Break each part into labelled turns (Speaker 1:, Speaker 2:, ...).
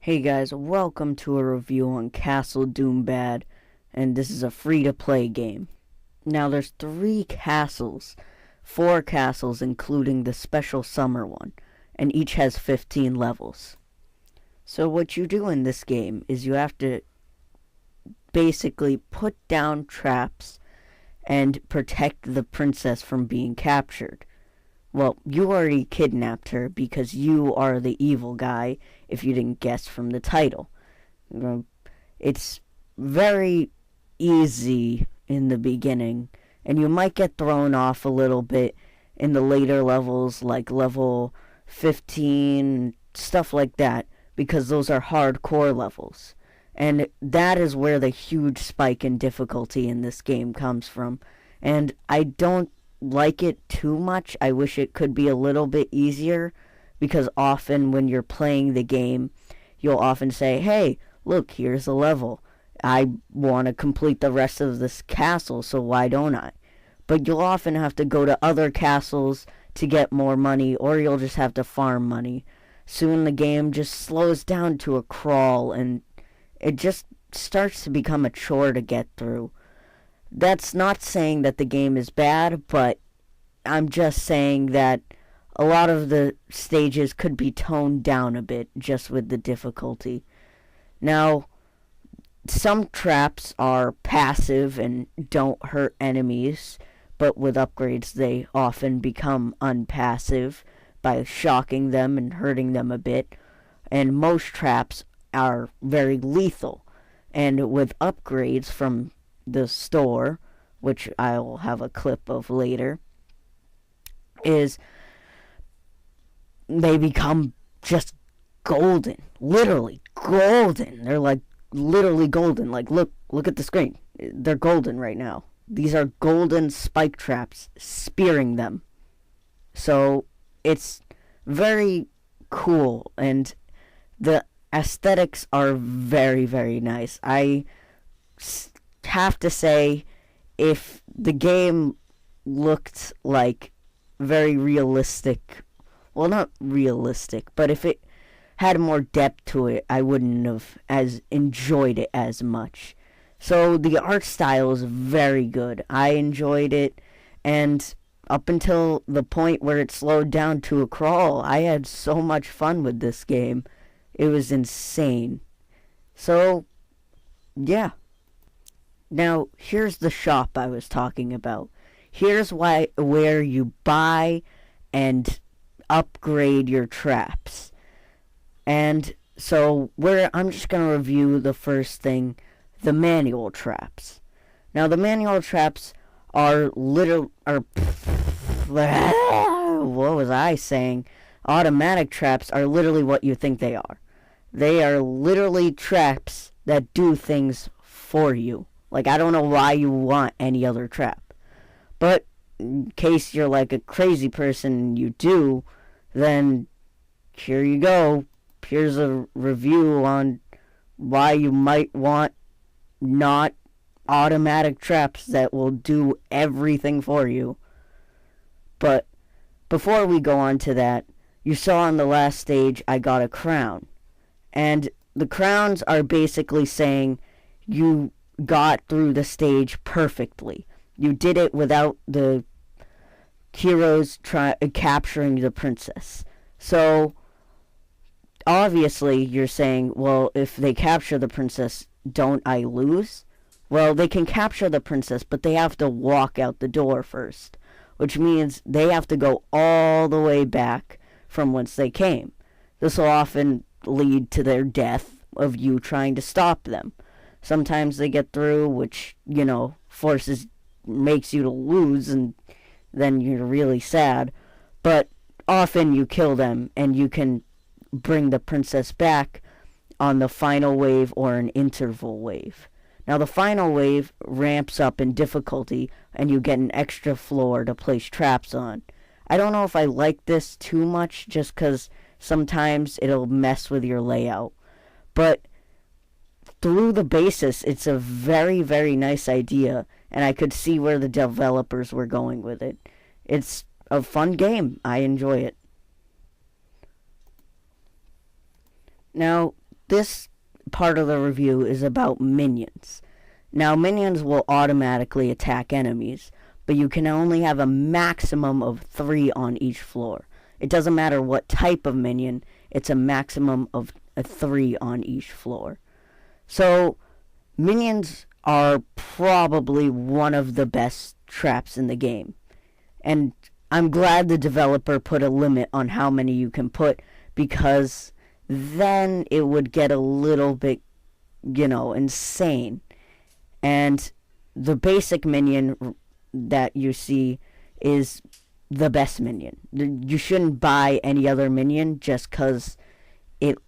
Speaker 1: Hey guys, welcome to a review on Castle Doombad, and this is a free-to-play game. Now there's 4 castles including the special summer one, and each has 15 levels. So what you do in this game is you have to basically put down traps and protect the princess from being captured. Well, you already kidnapped her because you are the evil guy, if you didn't guess from the title. It's very easy in the beginning, and you might get thrown off a little bit in the later levels, like level 15, stuff like that, because those are hardcore levels. And that is where the huge spike in difficulty in this game comes from. And I don't like it too much. I wish it could be a little bit easier, because often when you're playing the game, you'll often say, hey, look, here's a level. I want to complete the rest of this castle, so why don't I? But you'll often have to go to other castles to get more money, or you'll just have to farm money. Soon the game just slows down to a crawl, and it just starts to become a chore to get through. That's not saying that the game is bad, but I'm just saying that a lot of the stages could be toned down a bit just with the difficulty. Now, some traps are passive and don't hurt enemies, but with upgrades they often become unpassive by shocking them and hurting them a bit. And most traps are very lethal, and with upgrades from the store, which I'll have a clip of later, is they become just golden. Literally golden. They're like literally golden. Like look at the screen. They're golden right now. These are golden spike traps spearing them. So it's very cool, and the aesthetics are very, very nice. I have to say, if the game looked like very realistic, well, not realistic, but if it had more depth to it, I wouldn't have as enjoyed it as much. So the art style is very good. I enjoyed it, and up until the point where it slowed down to a crawl, I had so much fun with this game. It was insane. So, yeah. Now, here's the shop I was talking about. Here's where you buy and upgrade your traps. And so I'm just going to review the first thing, the manual traps. Now, the manual traps are what was I saying? Automatic traps are literally what you think they are. They are literally traps that do things for you. Like, I don't know why you want any other trap. But in case you're like a crazy person and you do, then here you go. Here's a review on why you might want not automatic traps that will do everything for you. But before we go on to that, you saw on the last stage I got a crown. And the crowns are basically saying you got through the stage perfectly. You did it without the heroes capturing the princess. So, obviously, you're saying, well, if they capture the princess, don't I lose? Well, they can capture the princess, but they have to walk out the door first, which means they have to go all the way back from whence they came. This will often lead to their death of you trying to stop them. Sometimes they get through, which, makes you to lose, and then you're really sad. But often you kill them, and you can bring the princess back on the final wave or an interval wave. Now, the final wave ramps up in difficulty, and you get an extra floor to place traps on. I don't know if I like this too much, just because sometimes it'll mess with your layout. But through the basis, it's a very, very nice idea, and I could see where the developers were going with it. It's a fun game. I enjoy it. Now, this part of the review is about minions. Now, minions will automatically attack enemies, but you can only have a maximum of 3 on each floor. It doesn't matter what type of minion, it's a maximum of 3 on each floor. So, minions are probably one of the best traps in the game. And I'm glad the developer put a limit on how many you can put, because then it would get a little bit, insane. And the basic minion that you see is the best minion. You shouldn't buy any other minion just because it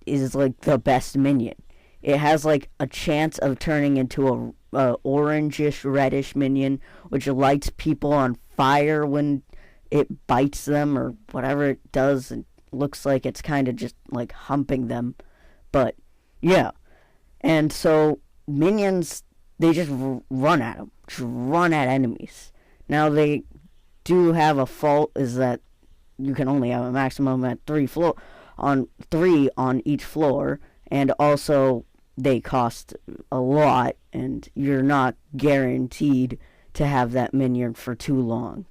Speaker 1: is like the best minion. It has like a chance of turning into a orangish reddish minion, which lights people on fire when it bites them or whatever it does. It looks like it's kind of just like humping them. But yeah. And so minions, they just run at them. Just run at enemies. Now they do have a fault, is that you can only have a maximum at 3 on each floor, and also they cost a lot, and you're not guaranteed to have that minion for too long.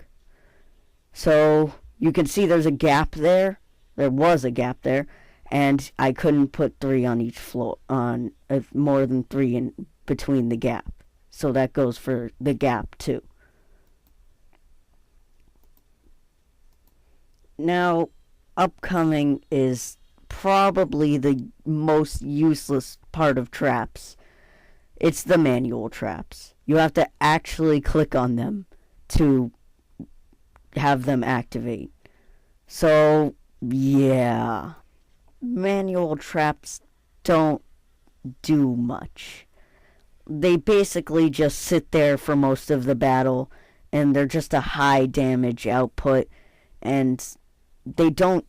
Speaker 1: So you can see there's a gap there. There was a gap there, and I couldn't put 3 on each floor, on more than 3 in between the gap. So that goes for the gap too. Now, upcoming is probably the most useless part of traps. It's the manual traps. You have to actually click on them to have them activate. So, yeah. Manual traps don't do much. They basically just sit there for most of the battle, and they're just a high damage output, and they don't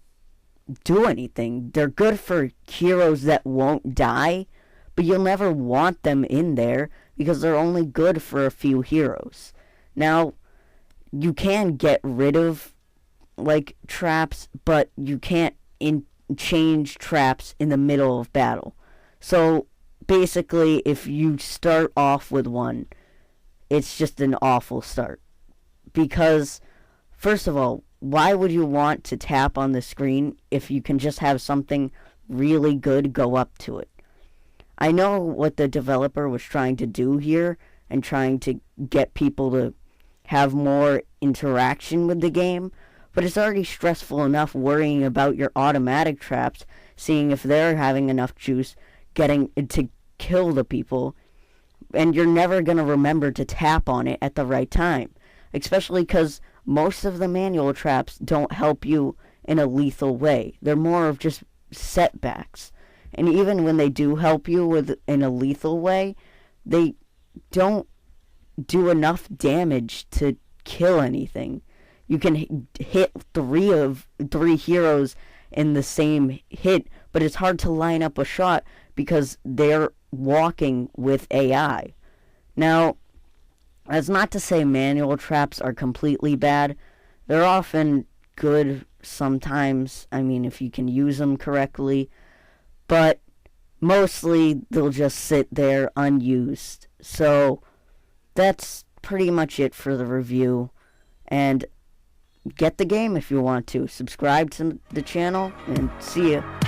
Speaker 1: do anything. They're good for heroes that won't die, but you'll never want them in there because they're only good for a few heroes. Now, you can get rid of like traps, but you can't change traps in the middle of battle. So basically, if you start off with one, it's just an awful start. Because, first of all, why would you want to tap on the screen if you can just have something really good go up to it? I know what the developer was trying to do here, and trying to get people to have more interaction with the game, but it's already stressful enough worrying about your automatic traps, seeing if they're having enough juice, getting to kill the people, and you're never going to remember to tap on it at the right time, especially because most of the manual traps don't help you in a lethal way. They're more of just setbacks. And even when they do help you in a lethal way, they don't do enough damage to kill anything. You can hit 3 heroes in the same hit, but it's hard to line up a shot because they're walking with AI. Now, that's not to say manual traps are completely bad. They're often good sometimes, if you can use them correctly, but mostly they'll just sit there unused. So that's pretty much it for the review, and get the game if you want to. Subscribe to the channel, and see ya.